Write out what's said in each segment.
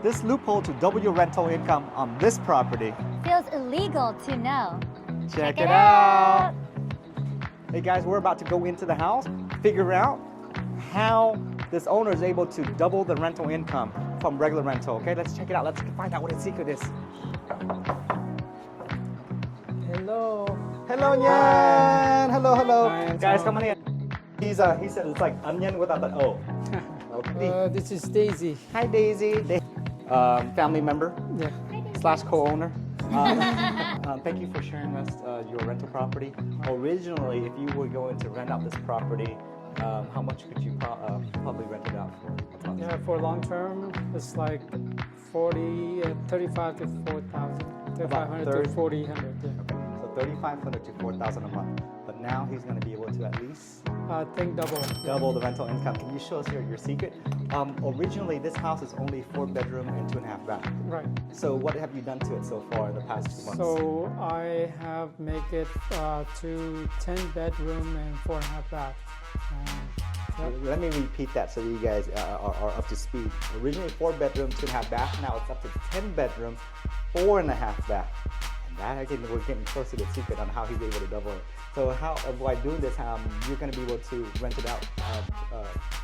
This loophole to double your rental income on this property. Feels illegal to know. Check it out. Hey guys, we're about to go into the house, figure out how this owner is able to double the rental income from regular rental. Okay, let's check it out. Let's find out what his secret is. Hello. Hello, Nguyen. Hello, hello. Hi, Guys, come on in. He said it's like onion without the O. Okay. This is Daisy. Hi, Daisy. Family member / co-owner. Thank you for sharing us your rental property. Originally, if you were going to rent out this property, how much could you probably rent it out for? Yeah, for long term, it's like 35 to 4,000. 3,500 to 4,000. Yeah. Okay. So 3,500 to 4,000 a month. But now he's going to be able to at least I think double the rental income. Can you show us your secret? Originally, this house is only 4 bedroom and 2.5 bath. Right. So what have you done to it so far in the past 2 months? So I have make it to 10 bedroom and 4.5 bath. Let me repeat that so you guys are up to speed. Originally 4 bedroom, 2.5 bath. Now it's up to 10 bedroom, 4.5 bath. And that again, we're getting close to the secret on how he's able to double it. So by doing this, you're going to be able to rent it out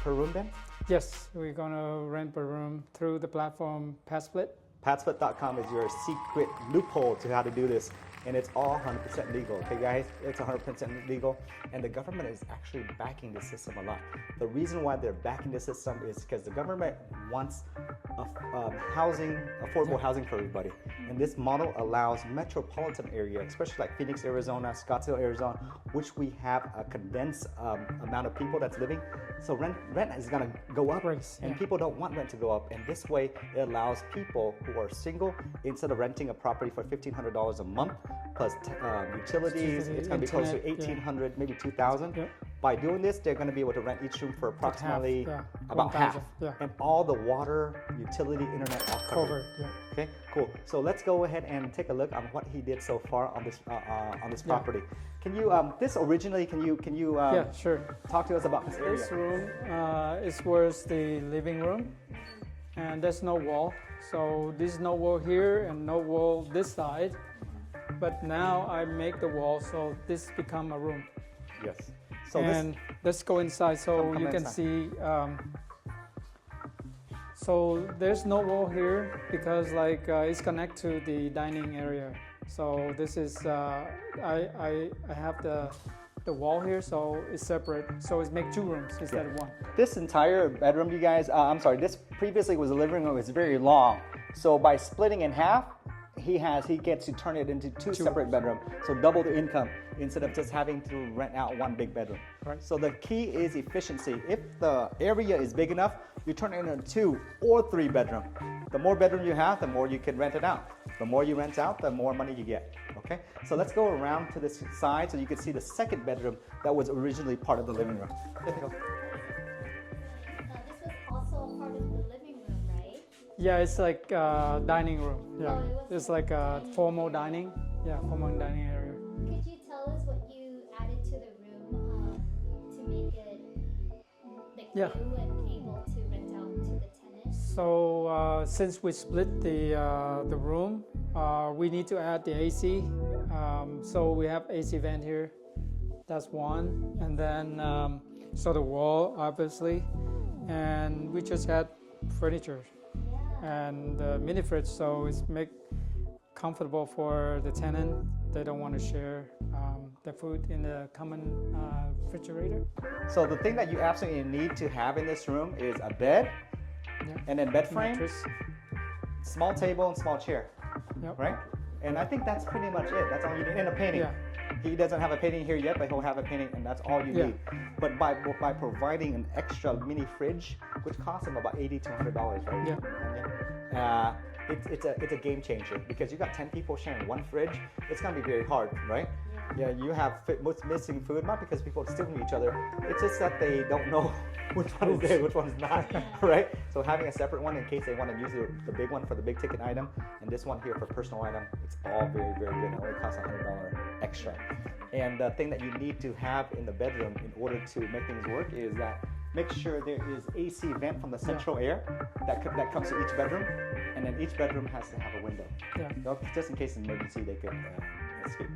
per room then? Yes, we're gonna rent per room through the platform PadSplit. PadSplit.com is your secret loophole to how to do this. And it's all 100% legal, okay guys? It's 100% legal, and the government is actually backing the system a lot. The reason why they're backing the system is because the government wants affordable housing for everybody. And this model allows metropolitan area, especially like Phoenix, Arizona, Scottsdale, Arizona, which we have a condensed amount of people that's living. So rent is gonna go up, and people don't want rent to go up. And this way, it allows people who are single, instead of renting a property for $1,500 a month, plus utilities, it's going to be close to $1,800, maybe $2,000. Yep. By doing this, they're going to be able to rent each room for approximately about half. Yeah. And all the water, utility, internet, all covered. Okay, cool. So let's go ahead and take a look on what he did so far on this property. Can you sure. talk to us about this area? This room is where's the living room, and there's no wall. So there's no wall here and no wall this side. But now I make the wall, so this become a room. Yes. So let's go inside so you can see. So there's no wall here because it's connected to the dining area. So this is I have the wall here, so it's separate. So it's make 2 rooms instead of 1. This entire bedroom, you guys, this previously was a living room. It's very long. So by splitting in half, he gets to turn it into 2 separate bedrooms, so double the income instead of just having to rent out 1 big bedroom. Right. So the key is efficiency. If the area is big enough, you turn it into 2 or 3 bedroom. The more bedroom you have, the more you can rent it out. The more you rent out, the more money you get. Okay. So let's go around to this side so you can see the second bedroom that was originally part of the living room. Yeah, it's like dining room. Yeah, it's like a formal dining. Yeah, formal dining area. Could you tell us what you added to the room to make it new and able to rent out to the tenants? So since we split the room, we need to add the AC. So we have AC vent here. That's one, and then so the wall obviously, and we just had furniture. And the mini fridge, so it's make comfortable for the tenant. They don't want to share the food in the common refrigerator. So the thing that you absolutely need to have in this room is a bed, and then bed frame, small table, and small chair, right? And I think that's pretty much it. That's all you need. And a painting. Yeah. He doesn't have a painting here yet, but he'll have a painting, and that's all you need. But by providing an extra mini fridge, which costs him about $80 to $100, right? Yeah. It's a game changer because you got 10 people sharing 1 fridge. It's gonna be very hard, right? Yeah, you have missing food, not because people are stealing each other. It's just that they don't know which one is there, which one is not, right? So having a separate one in case they want to use the big one for the big ticket item, and this one here for personal item, it's all very, very good. It only costs $100 extra. And the thing that you need to have in the bedroom in order to make things work is that make sure there is AC vent from the central air that comes to each bedroom, and then each bedroom has to have a window. Yeah. So just in case of emergency, they could escape.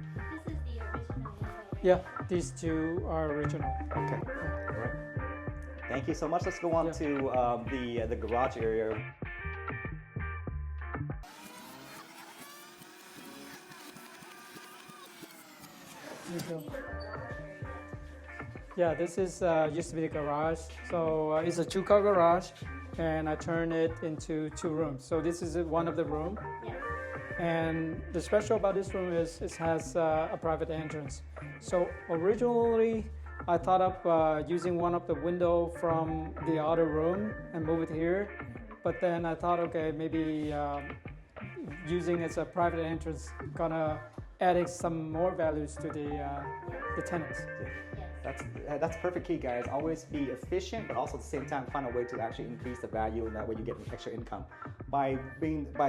This is the original window, right? Yeah, these two are original. Okay. All right. Thank you so much. Let's go on to the garage area. Yeah, this is used to be the garage. So it's a 2-car garage, and I turned it into 2 rooms. So this is one of the room. Yes. And the special about this room is it has a private entrance. So originally, I thought of using one of the window from the other room and move it here. But then I thought, okay, maybe using it as a private entrance gonna adding some more values to the tenants. That's perfect key, guys. Always be efficient, but also at the same time find a way to actually increase the value, and that way you get extra income. By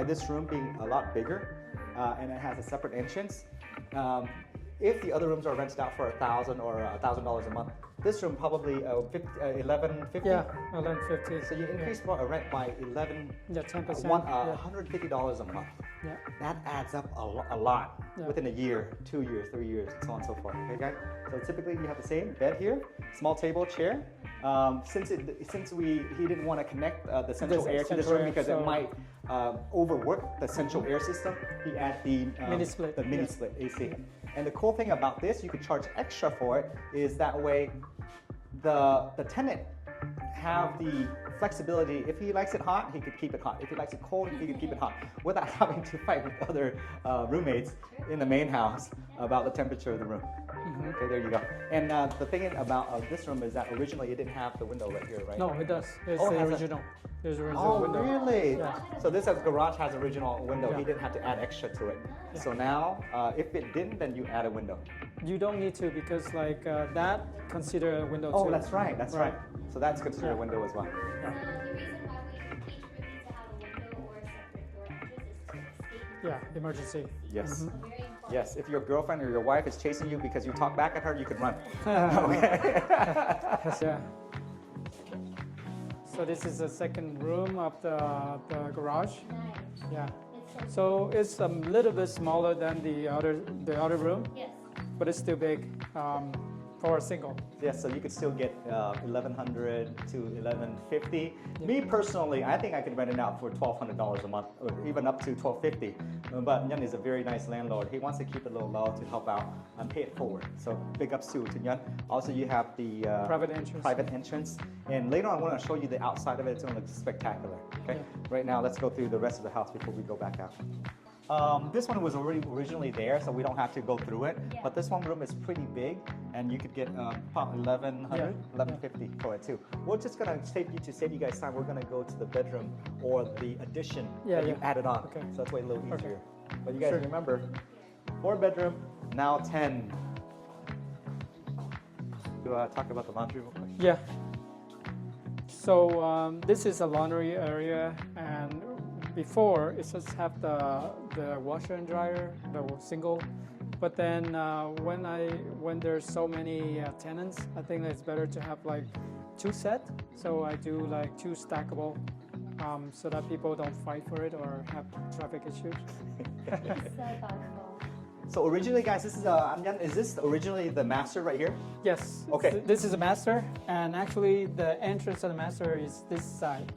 this room being a lot bigger, and it has a separate entrance. If the other rooms are rented out for $1,000 or $1,000 a month, this room probably $1,150. Yeah, $1,150. So you increase rent by 11. Yeah, 10%. $150 a month. Yeah. That adds up a lot within a year, 2 years, 3 years, and so on and so forth. Okay, guys. So typically you have the same bed here, small table, chair. Since he didn't want to connect the central air to this room because it might overwork the central air system, he added the mini split AC. And the cool thing about this, you could charge extra for it, is that way the tenant have the flexibility. If he likes it hot, he could keep it hot. If he likes it cold, he could keep it hot without having to fight with other roommates in the main house about the temperature of the room. Mm-hmm. Okay, there you go. And the thing about this room is that originally it didn't have the window right here, right? No, it does. It's the original. There's a Oh, window. really? Yeah. So this garage has original window. Yeah. He didn't have to add extra to it. Yeah. So now, if it didn't, then you add a window. You don't need to, because like that consider a window too. Oh, that's right. That's right. So that's considered a window as well. The reason why each room needs to have a window or a separate door entrance is to escape. Yeah, emergency. Yes. Very important. Yes. If your girlfriend or your wife is chasing you because you talk back at her, you can run. Yeah. So this is the second room of the garage. Nice. Yeah. It's So it's a little bit smaller than the other room, yes. but it's still big for a single. Yes, so you could still get $1,100 to $1,150. Me personally, I think I could rent it out for $1,200 a month, or even up to $1,250. But Nguyen is a very nice landlord. He wants to keep it a little low to help out and pay it forward. So big ups to Nguyen. Also, you have the private entrance. And later on, I want to show you the outside of it. It's going to look spectacular. Okay. Yeah. Right now, let's go through the rest of the house before we go back out. This one was already originally there, so we don't have to go through it. Yeah. But this one room is pretty big, and you could get about $1,100, $1,150 for it too. We're just gonna save you guys time. We're gonna go to the bedroom or the addition that you added on. Okay. So that's way a little easier. Okay. But you guys remember, 4-bedroom, now 10. Do talk about the laundry real quick? Yeah. So this is a laundry area, and before it just have the washer and dryer, the single. But then when there's so many tenants, I think it's better to have like 2 set. So I do like 2 stackable, so that people don't fight for it or have traffic issues. So thoughtful. So originally, guys, this is this originally the master right here? Yes. Okay. This is a master, and actually the entrance of the master is this side.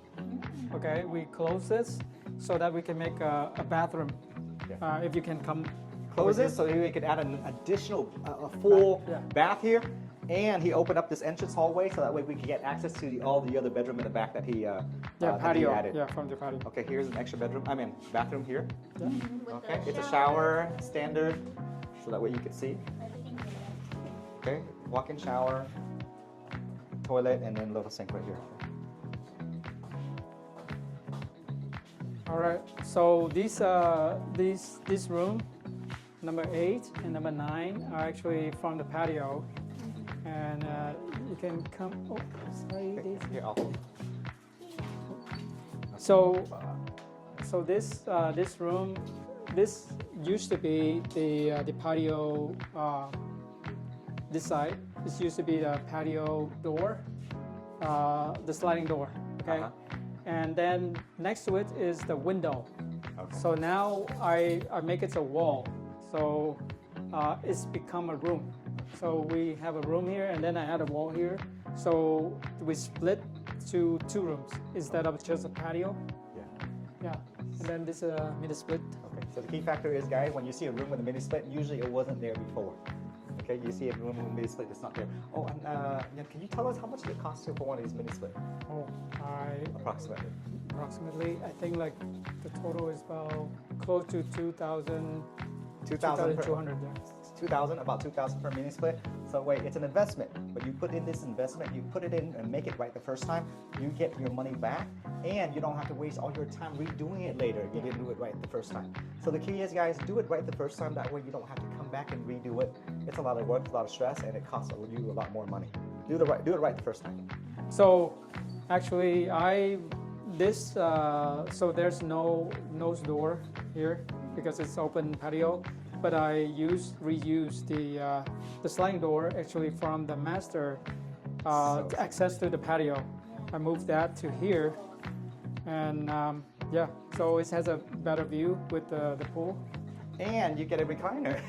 Okay, we close this so that we can make a bathroom. Yeah. If you can come. Close it so we could add an additional full bath here, and he opened up this entrance hallway so that way we can get access to all the other bedroom in the back that he patio. Added. Yeah, from the patio. Okay, here's an extra bathroom here. Yeah. Okay, it's a shower standard, so that way you can see. Okay, walk-in shower, toilet, and then little sink right here. All right. So this room, number 8 and number 9 are actually from the patio, and you can come. Oh, sorry. Okay, here, So this room, this used to be the patio. This side, this used to be the patio door, the sliding door. Okay, and then next to it is the window. Okay. So now I make it a wall. So it's become a room. So we have a room here, and then I add a wall here. So we split to 2 rooms instead of just a patio. Yeah. Yeah, and then this mini split. Okay. So the key factor is, guys, when you see a room with a mini split, usually it wasn't there before. Okay, you see a room with a mini split, it's not there. Oh, and can you tell us how much it costs for one of these mini split? Oh, approximately, I think like the total is about close to 2,000. 2,200. Yeah. 2,000, about 2,000 per mini split. So wait, it's an investment, but you put in this investment, you put it in and make it right the first time, you get your money back, and you don't have to waste all your time redoing it later. You didn't do it right the first time. So the key is, guys, do it right the first time. That way you don't have to come back and redo it. It's a lot of work, it's a lot of stress, and it costs you a lot more money. Do it right the first time. So actually, so there's no nose door here because it's open patio. But I reuse the sliding door actually from the master access to the patio. I moved that to here, and yeah, so it has a better view with the pool. And you get a recliner.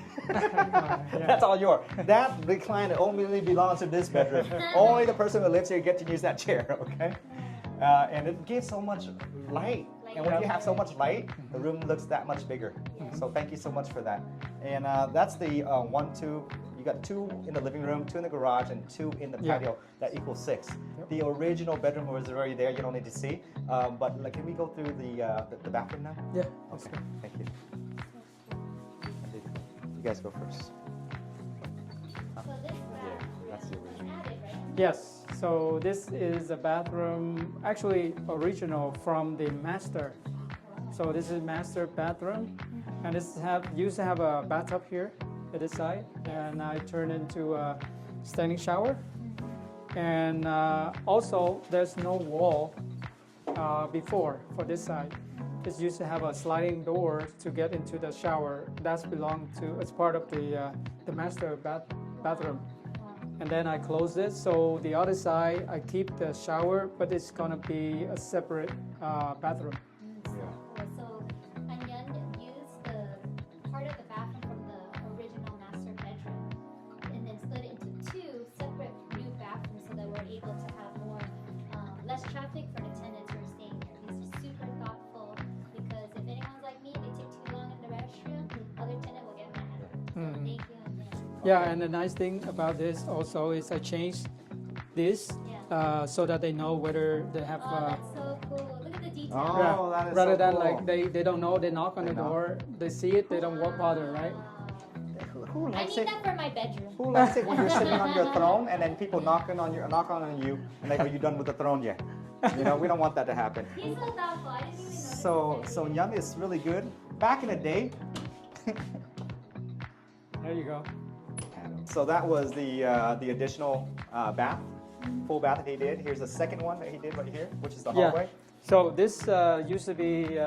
That's all yours. That recliner only belongs to this bedroom. Only the person who lives here gets to use that chair, okay? And it gives so much light. And when you have so much light, the room looks that much bigger. So thank you so much for that. And that's the 1, 2. You got 2 in the living room, 2 in the garage, and 2 in the patio. That equals 6. The original bedroom was already there. You don't need to see. But can we go through the bathroom now? Yeah. Okay. Thank you. You guys go first. So this That's the original. added, right? Yes. So this is a bathroom, actually original from the master. So this is master bathroom, and this used to have a bathtub here at this side, and I turned into a standing shower. And also, there's no wall before for this side. It used to have a sliding door to get into the shower. That's it's part of the master bathroom. And then I close it, so the other side I keep the shower, but it's gonna be a separate bathroom. So AnTon used the part of the bathroom from the original master bedroom, and then split it into 2 separate new bathrooms, so that we're able to have more less traffic for the tenants who are staying here. He's super thoughtful, because if anyone's like me, they take too long in the restroom, other tenant will get mad. So thank you, AnTon. Yeah, and the nice thing about this also is I changed this so that they know whether they have. That's so cool. Look at the detail. Oh, that is rather so than cool. like they don't know, they knock on the door, they see it, they don't walk bother, right? Who I likes need it? that for my bedroom. Who likes it when you're sitting on your throne and then people knock on you and like, are you done with the throne yet? You know, we don't want that to happen. He's so thoughtful. I didn't even notice. So Young is really good. Back in the day, There you go. so that was the additional bath, full bath that he did. Here's the second one that he did right here, which is the hallway. So this used to be,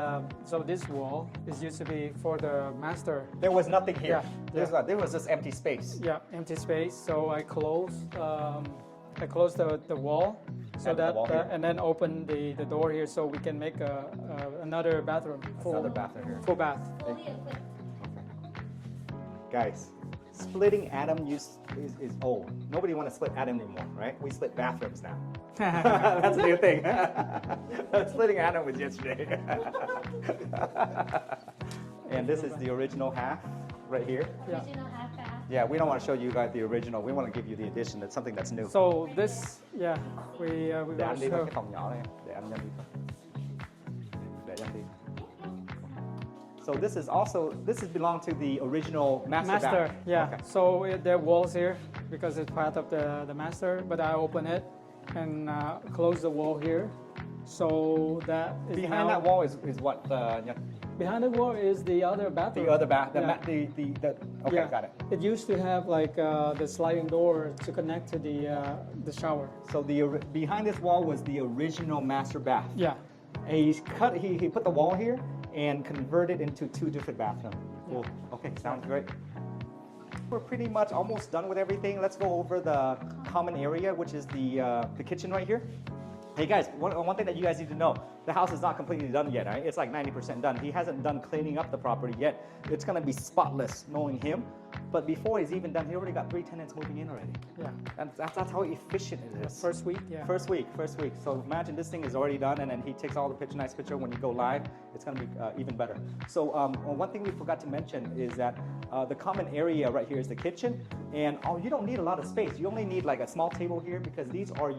so this wall is used to be for the master. There was nothing here. Yeah. There was just empty space. Yeah, empty space. So I closed the wall, so And the that wall here. and then open the door here, so we can make another bathroom. Another bathroom here. Full bath. Fully equipped. Guys, splitting Adam is old. Nobody want to split Adam anymore, right? We split bathrooms now. That's a new thing. Splitting Adam was yesterday. And this is the original half right here. Yeah. Original half bath. Yeah, we don't want to show you guys the original. We want to give you the addition. That's something that's new. So this, yeah, we Để anh will đi với show. cái phòng nhỏ này. Để anh đi. Để anh đi. So this belong to the original master bath. Yeah. Okay. So there are walls here because it's part of the master, but I open it and close the wall here. So that is Behind now, that wall is what? Behind the wall is the other bathroom. The other bath. Yeah. Okay, Yeah. got it. It used to have like the sliding door to connect to the shower. So behind this wall was the original master bath. Yeah. And he put the wall here and converted into 2 different bathrooms. Cool. Okay, sounds great. We're pretty much almost done with everything. Let's go over the common area, which is the kitchen right here. Hey guys, one thing that you guys need to know, the house is not completely done yet, right? It's like 90% done. He hasn't done cleaning up the property yet. It's gonna be spotless, knowing him. But before he's even done, he already got 3 tenants moving in already. Yeah. That's how efficient it is. First week, yeah. First week. So imagine this thing is already done, and then he takes all the nice picture. When you go live, it's gonna be even better. So one thing we forgot to mention is that the common area right here is the kitchen, and you don't need a lot of space. You only need like a small table here because these are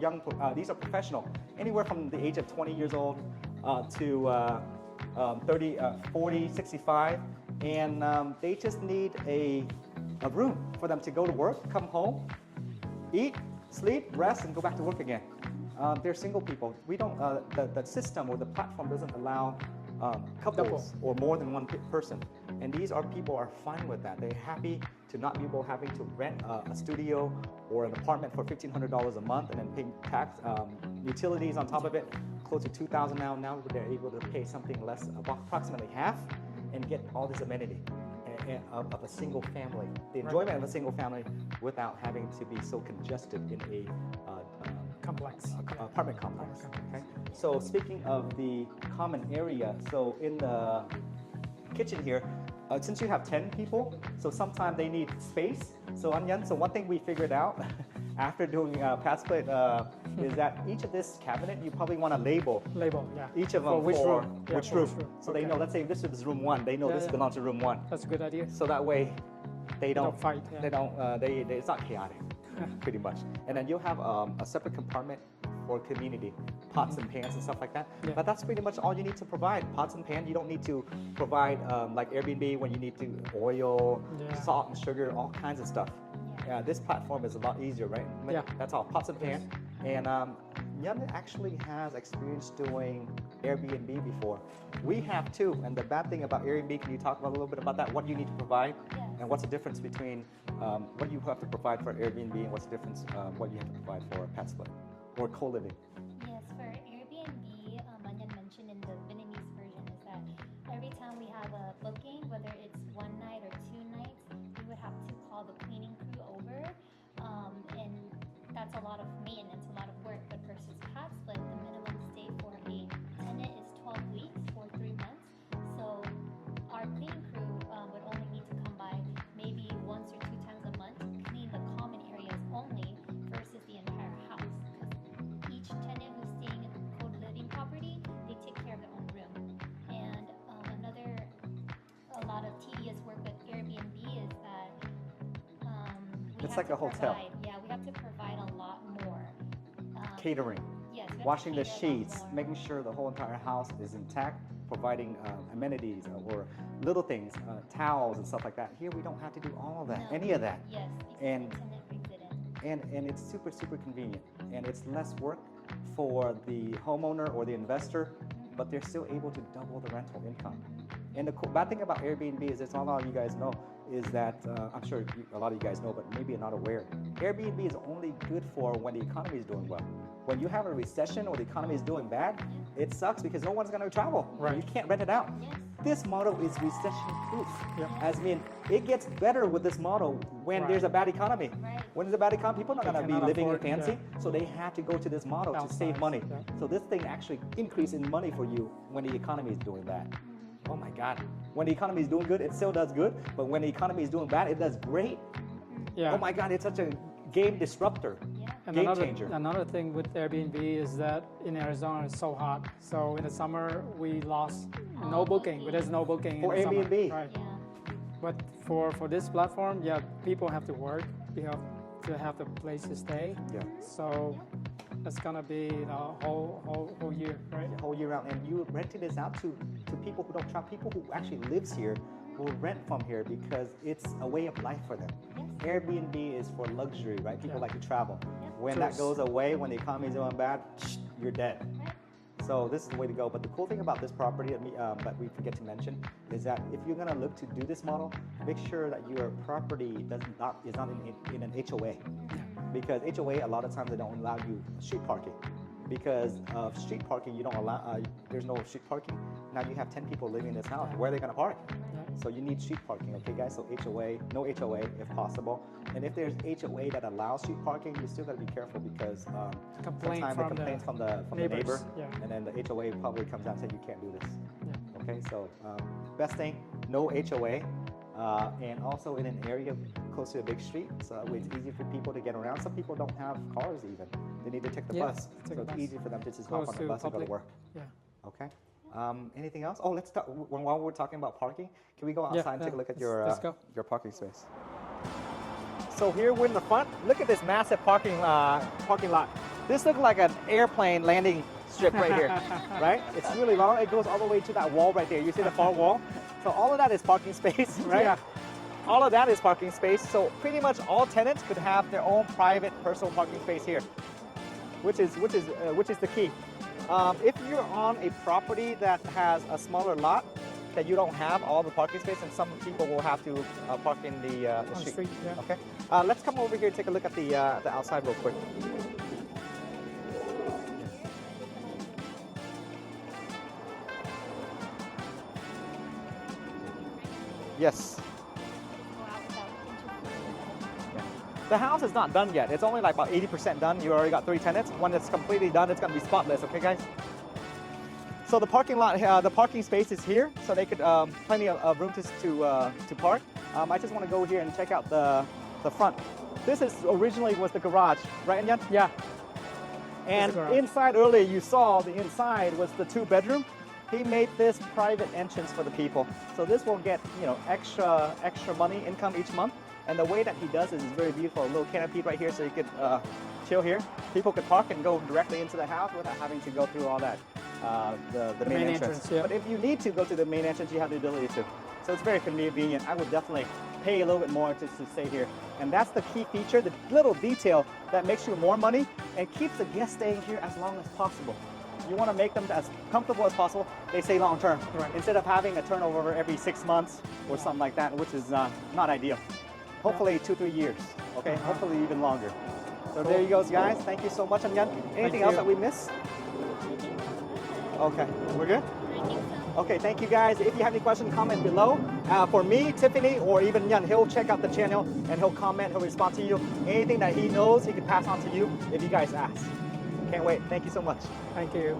these are professional, anywhere from the age of 20 years old to 30, 40, 65, and they just need a room for them to go to work, come home, eat, sleep, rest, and go back to work again. They're single people. We don't. The system or the platform doesn't allow couples or more than one person. And these people are fine with that. They're happy to not be having to rent a studio or an apartment for $1,500 a month and then pay tax, utilities on top of it, close to $2,000 now. Now they're able to pay something less, approximately half, and get all this amenity of a single family. The enjoyment of a single family without having to be so congested in a apartment complex. Okay. So speaking of the common area, so in the kitchen here, since you have 10 people, so sometimes they need space. So Anyan, so one thing we figured out after doing pad split is that each of this cabinet you probably want to label. Yeah. Each of them for which room. Which room. So they know. Let's say this is room 1. They know this belongs to room 1. That's a good idea. So that way, they don't fight. Yeah. They don't. It's not chaotic, pretty much. And then you'll have a separate compartment for community, pots and pans and stuff like that. Yeah. But that's pretty much all you need to provide. Pots and pans. You don't need to provide like Airbnb when you need to oil, salt and sugar, all kinds of stuff. Yeah, this platform is a lot easier, right? Yeah. That's all, pots and pans. And Nguyen actually has experience doing Airbnb before. We have too, and the bad thing about Airbnb, can you talk about a little bit about that? What you need to provide, and what's the difference between what you have to provide for Airbnb and what's the difference what you have to provide for pad split or co-living? Yes, for Airbnb, Anyan mentioned in the Vietnamese version is that every time we have a booking, whether it's 1 night or 2 nights, we would have to call the cleaning crew over, and that's a lot of maintenance, a lot of work. But versus pad split, the minimum stay for a tenant is 12 weeks for 3 months. So our cleaning crew would only need to come by maybe once or 2 times a month to clean the common areas only versus the entire house. Because each tenant who's staying in the co-living property, they take care of their own room. And a lot of tedious work with Airbnb is that it's like a hotel. Yeah, we have to provide a lot more. Catering. Yes. We have Washing to the cater a lot sheets, more. making sure the whole entire house is intact, providing amenities or little things, towels and stuff like that. Here we don't have to do all of that, No. any of that. Yes, because And- the tenant brings it in. And it's super, super convenient. And it's less work for the homeowner or the investor, but they're still able to double the rental income. And the bad thing about Airbnb is, it's not all you guys know, is that, I'm sure a lot of you guys know, but maybe you're not aware. Airbnb is only good for when the economy is doing well. When you have a recession or the economy is doing bad, it sucks because no one's gonna travel. Right. You can't rent it out. Yes. This model is recession proof. Yeah. As mean, it gets better with this model when Right. there's a bad economy. Right. When there's a bad economy, people are not They gonna be cannot living afford, fancy, so they have to go to this model to save Downsize, money. yeah. So this thing actually increases in money for you when the economy is doing bad. Oh my God. When the economy is doing good, it still does good, but when the economy is doing bad, it does great. Yeah. Oh my God, it's such a game disruptor. Yeah. And Game changer. another thing with Airbnb is that in Arizona it's so hot. So in the summer we lost no booking. There's no booking For in the summer. Airbnb. Right. Yeah. But for this platform, people have to work. You have to have the place to stay. Yeah. So it's gonna be the whole year, right? The whole year round, and you rented this out to people who don't travel, people who actually lives here will rent from here because it's a way of life for them. Yes. Airbnb is for luxury, right? People Yeah. like to travel. Yeah. When that goes away, when the economy is doing bad, you're dead. Right. So this is the way to go. But the cool thing about this property that we forget to mention is that if you're gonna look to do this model, make sure that your property is not in an HOA. Because HOA, a lot of times they don't allow you street parking. because of street parking, you don't allow, there's no street parking. Now you have 10 people living in this house. Where are they gonna park? So you need street parking, okay guys? So HOA, no HOA if possible. And if there's HOA that allows street parking, you still gotta be careful because sometimes the complaints from the neighbor, and then the HOA probably comes out and says you can't do this. Okay, so best thing, no HOA. And also in an area close to a big street, so it's easy for people to get around. Some people don't have cars even. They need to take the bus. So it's easy for them to just hop on the bus and go to work. Okay. Anything else? Oh, let's talk, while we're talking about parking, can we go outside and take a look at your parking space? So here we're in the front. Look at this massive parking lot. This looks like an airplane landing strip right here, right? It's really long. It goes all the way to that wall right there. You see the far wall? So all of that is parking space, right? All of that is parking space. So pretty much all tenants could have their own private personal parking space here, which is the key. If you're on a property that has a smaller lot, that you don't have all the parking space, and some people will have to park in the street. Okay. Let's come over here and take a look at the outside real quick. Yes. The house is not done yet. It's only like about 80% done. You already got 3 tenants. When it's completely done, it's going to be spotless. Okay, guys? So the parking lot, the parking space is here, so they could plenty of room to park. I just want to go here and check out the front. This is originally was the garage, right, Nguyen? Yeah. And inside earlier, you saw the inside was the 2-bedroom. He made this private entrance for the people, so this will get extra money income each month. And the way that he does it is very beautiful. A little canopy right here, so you could chill here. People could park and go directly into the house without having to go through all that the main entrance. But if you need to go to the main entrance, you have the ability to. So it's very convenient. I would definitely pay a little bit more to stay here. And that's the key feature, the little detail that makes you more money and keeps the guests staying here as long as possible. You want to make them as comfortable as possible. They stay long term, instead of having a turnover every 6 months or something like that, which is not ideal. Hopefully 2-3 years, okay? Hopefully even longer. So there you go, guys. Thank you so much, Nguyen. Anything else that we missed? Okay, we're good? Okay, thank you guys. If you have any questions, comment below. For me, Tiffany, or even Nguyen, he'll check out the channel and he'll comment, he'll respond to you. Anything that he knows, he can pass on to you if you guys ask. Can't wait. Thank you so much. Thank you.